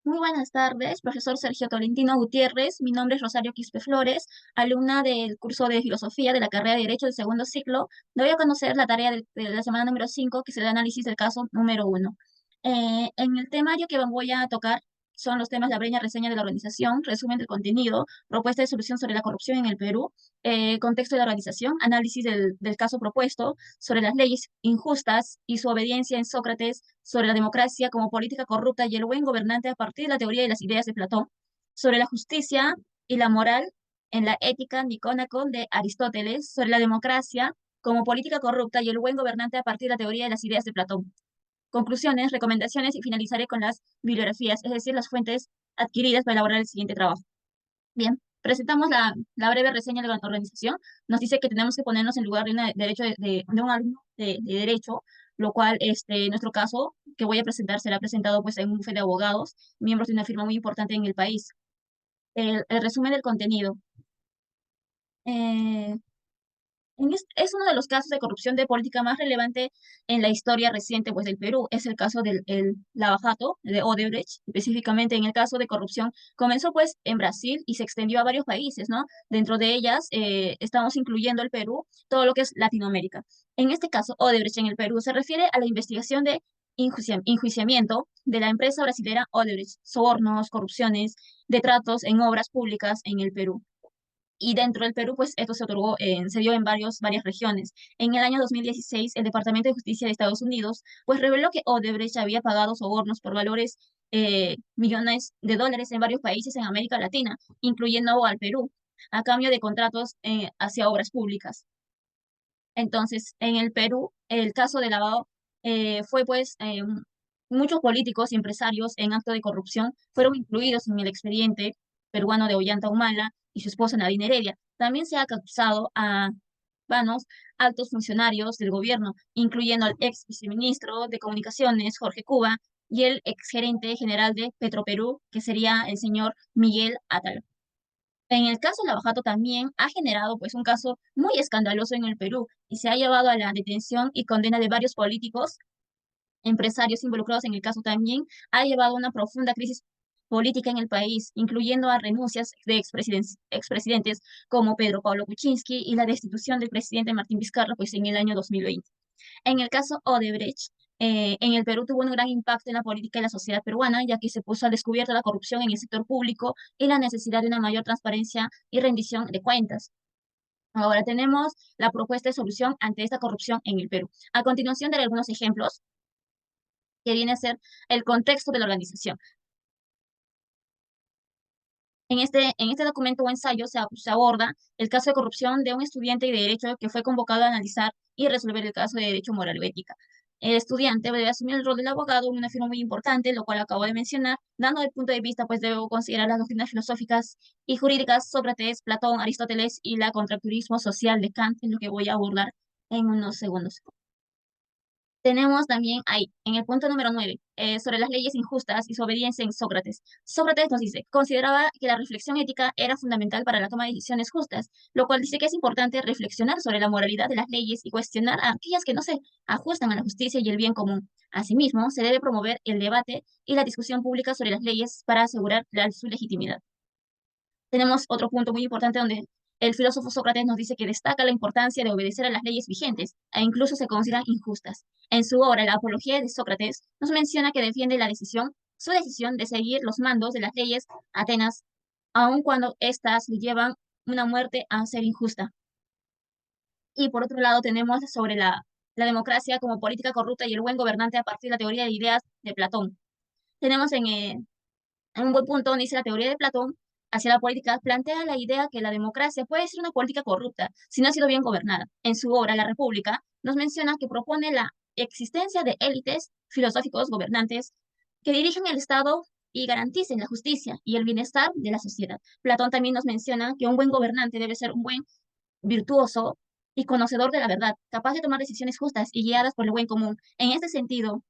Muy buenas tardes, profesor Sergio Tolentino Gutiérrez. Mi nombre es Rosario Quispe Flores, alumna del curso de Filosofía de la carrera de Derecho del segundo ciclo. Le voy a conocer la tarea de la semana número 5, que será el análisis del caso número 1. En el temario que voy a tocar son los temas: la breña reseña de la organización, resumen del contenido, propuesta de solución sobre la corrupción en el Perú, contexto de la organización, análisis del caso propuesto, sobre las leyes injustas y su obediencia en Sócrates, sobre la democracia como política corrupta y el buen gobernante a partir de la teoría y las ideas de Platón, sobre la justicia y la moral en la ética nicómaco de Aristóteles, sobre la democracia como política corrupta y el buen gobernante a partir de la teoría y las ideas de Platón. Conclusiones, recomendaciones y finalizaré con las bibliografías, es decir, las fuentes adquiridas para elaborar el siguiente trabajo. Bien, presentamos la breve reseña de la organización. Nos dice que tenemos que ponernos en lugar de, de un alumno de derecho, lo cual, en nuestro caso, que voy a presentar, será presentado pues en un bufete de abogados, miembros de una firma muy importante en el país. El resumen del contenido. Eh, es uno de los casos de corrupción de política más relevante en la historia reciente pues, del Perú. Es el caso del lavajato de Odebrecht, específicamente en el caso de corrupción. Comenzó pues en Brasil y se extendió a varios países, ¿no? Dentro de ellas estamos incluyendo el Perú, todo lo que es Latinoamérica. En este caso, Odebrecht en el Perú se refiere a la investigación de enjuiciamiento de la empresa brasilera Odebrecht, sobornos, corrupciones, de tratos en obras públicas en el Perú. Y dentro del Perú, pues esto se otorgó, se dio en varias regiones. En el año 2016, el Departamento de Justicia de Estados Unidos, pues reveló que Odebrecht había pagado sobornos por valores millones de dólares en varios países en América Latina, incluyendo al Perú, a cambio de contratos hacia obras públicas. Entonces, en el Perú, el caso de lavado fue pues muchos políticos y empresarios en acto de corrupción fueron incluidos en el expediente peruano de Ollanta Humala y su esposa Nadine Heredia. También se ha acusado a vanos altos funcionarios del gobierno, incluyendo al ex viceministro de Comunicaciones, Jorge Cuba, y el ex gerente general de Petroperú, que sería el señor Miguel Atala. En el caso de Lavajato también ha generado pues un caso muy escandaloso en el Perú y se ha llevado a la detención y condena de varios políticos, empresarios involucrados en el caso también, ha llevado a una profunda crisis política en el país, incluyendo a renuncias de expresidentes como Pedro Pablo Kuczynski y la destitución del presidente Martín Vizcarra pues en el año 2020. En el caso Odebrecht, en el Perú tuvo un gran impacto en la política y la sociedad peruana, ya que se puso al descubierto la corrupción en el sector público y la necesidad de una mayor transparencia y rendición de cuentas. Ahora tenemos la propuesta de solución ante esta corrupción en el Perú. A continuación daré algunos ejemplos que viene a ser el contexto de la organización. En este documento o ensayo se aborda el caso de corrupción de un estudiante de Derecho que fue convocado a analizar y resolver el caso de Derecho Moral o Ética. El estudiante debe asumir el rol del abogado en una firma muy importante, lo cual acabo de mencionar, dando el punto de vista, pues debe considerar las doctrinas filosóficas y jurídicas, Sócrates, Platón, Aristóteles y la contracturismo social de Kant, es lo que voy a abordar en unos segundos. Tenemos también ahí, en el punto número 9, sobre las leyes injustas y su obediencia en Sócrates. Sócrates nos dice, consideraba que la reflexión ética era fundamental para la toma de decisiones justas, lo cual dice que es importante reflexionar sobre la moralidad de las leyes y cuestionar a aquellas que no se ajustan a la justicia y el bien común. Asimismo, se debe promover el debate y la discusión pública sobre las leyes para asegurar su legitimidad. Tenemos otro punto muy importante donde el filósofo Sócrates nos dice que destaca la importancia de obedecer a las leyes vigentes e incluso se consideran injustas. En su obra, La Apología de Sócrates, nos menciona que defiende su decisión de seguir los mandos de las leyes Atenas, aun cuando éstas le llevan una muerte a ser injusta. Y por otro lado, tenemos sobre la democracia como política corrupta y el buen gobernante a partir de la teoría de ideas de Platón. Tenemos en un buen punto donde dice: la teoría de Platón hacia la política plantea la idea que la democracia puede ser una política corrupta si no ha sido bien gobernada. En su obra, La República, nos menciona que propone la existencia de élites filosóficos gobernantes que dirigen el Estado y garanticen la justicia y el bienestar de la sociedad. Platón también nos menciona que un buen gobernante debe ser un buen virtuoso y conocedor de la verdad, capaz de tomar decisiones justas y guiadas por el buen común. En este sentido,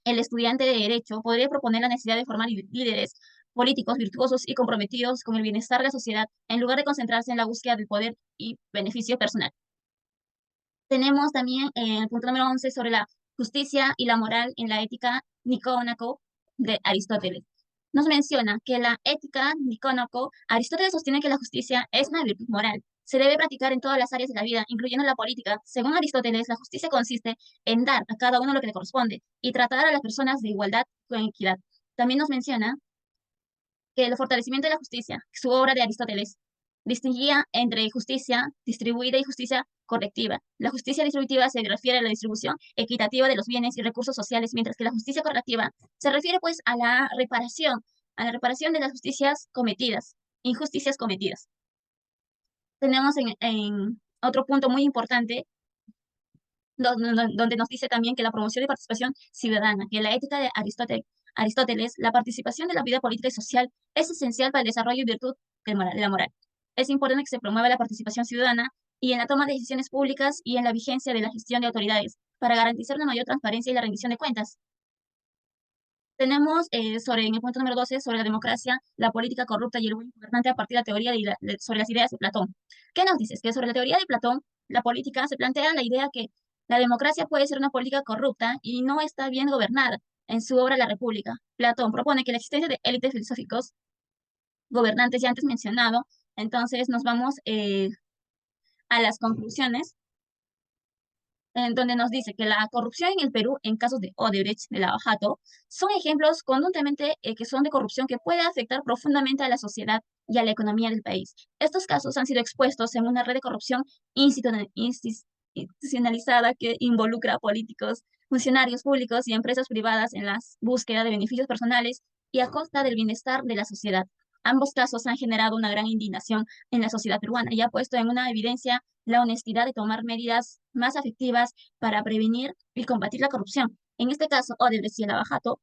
el estudiante de Derecho podría proponer la necesidad de formar líderes políticos virtuosos y comprometidos con el bienestar de la sociedad, en lugar de concentrarse en la búsqueda del poder y beneficio personal. Tenemos también el punto número 11 sobre la justicia y la moral en la ética nicómaco de Aristóteles. nos menciona que la ética nicómaco, Aristóteles sostiene que la justicia es una virtud moral. Se debe practicar en todas las áreas de la vida, incluyendo la política. Según Aristóteles, la justicia consiste en dar a cada uno lo que le corresponde y tratar a las personas de igualdad con equidad. También nos menciona que el fortalecimiento de la justicia, su obra de Aristóteles, distinguía entre justicia distribuida y justicia correctiva. La justicia distributiva se refiere a la distribución equitativa de los bienes y recursos sociales, mientras que la justicia correctiva se refiere pues a la reparación de las justicias cometidas, injusticias cometidas. Tenemos en otro punto muy importante donde nos dice también que la promoción de participación ciudadana, que la ética de Aristóteles, la participación de la vida política y social es esencial para el desarrollo y virtud de la moral. Es importante que se promueva la participación ciudadana y en la toma de decisiones públicas y en la vigencia de la gestión de autoridades para garantizar una mayor transparencia y la rendición de cuentas. Tenemos en el punto número 12 sobre la democracia, la política corrupta y el buen gobernante a partir de la teoría sobre las ideas de Platón. ¿Qué nos dices? Que sobre la teoría de Platón, la política se plantea la idea que la democracia puede ser una política corrupta y no está bien gobernada. En su obra La República, Platón propone que la existencia de élites filosóficos gobernantes ya antes mencionado, entonces nos vamos a las conclusiones en donde nos dice que la corrupción en el Perú, en casos de Odebrecht, de Lavajato, son ejemplos contundentemente que son de corrupción que puede afectar profundamente a la sociedad y a la economía del país. Estos casos han sido expuestos en una red de corrupción institucionalizada que involucra a políticos, funcionarios públicos y empresas privadas en la búsqueda de beneficios personales y a costa del bienestar de la sociedad. Ambos casos han generado una gran indignación en la sociedad peruana y ha puesto en una evidencia la honestidad de tomar medidas más efectivas para prevenir y combatir la corrupción. En este caso, Odebrecht y el Lavajato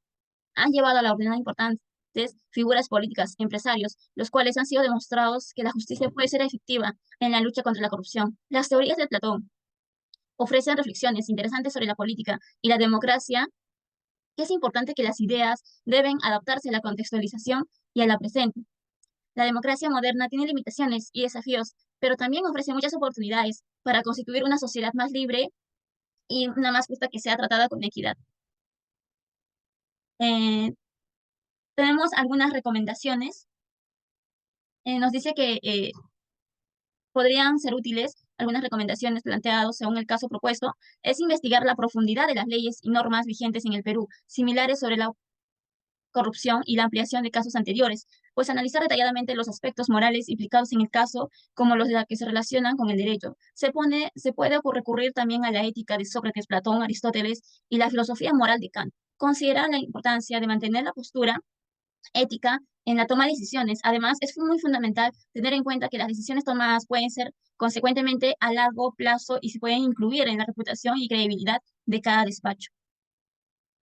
han llevado a la ordenanza importantes figuras políticas, empresarios, los cuales han sido demostrados que la justicia puede ser efectiva en la lucha contra la corrupción. Las teorías de Platón ofrecen reflexiones interesantes sobre la política y la democracia, que es importante que las ideas deben adaptarse a la contextualización y a la presente. La democracia moderna tiene limitaciones y desafíos, pero también ofrece muchas oportunidades para constituir una sociedad más libre y una más justa que sea tratada con equidad. Eh, tenemos algunas recomendaciones. Nos dice que podrían ser útiles algunas recomendaciones planteadas según el caso propuesto, es investigar la profundidad de las leyes y normas vigentes en el Perú, similares sobre la corrupción y la ampliación de casos anteriores, pues analizar detalladamente los aspectos morales implicados en el caso, como los de la que se relacionan con el derecho. Se puede recurrir también a la ética de Sócrates, Platón, Aristóteles y la filosofía moral de Kant. Considerar la importancia de mantener la postura ética en la toma de decisiones. Además, es muy fundamental tener en cuenta que las decisiones tomadas pueden ser consecuentemente a largo plazo y se pueden incluir en la reputación y credibilidad de cada despacho.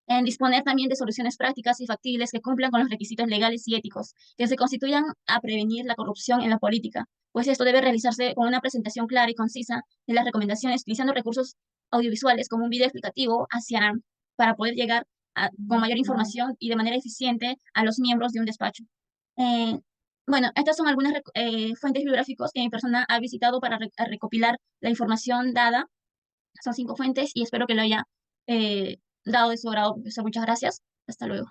En disponer también de soluciones prácticas y factibles que cumplan con los requisitos legales y éticos, que se constituyan a prevenir la corrupción en la política, pues esto debe realizarse con una presentación clara y concisa de las recomendaciones, utilizando recursos audiovisuales como un video explicativo para poder llegar con mayor información y de manera eficiente a los miembros de un despacho. Eh, bueno, estas son algunas fuentes bibliográficas que mi persona ha visitado para recopilar la información dada. Son 5 fuentes y espero que lo haya dado de su grado, profesor. Muchas gracias. Hasta luego.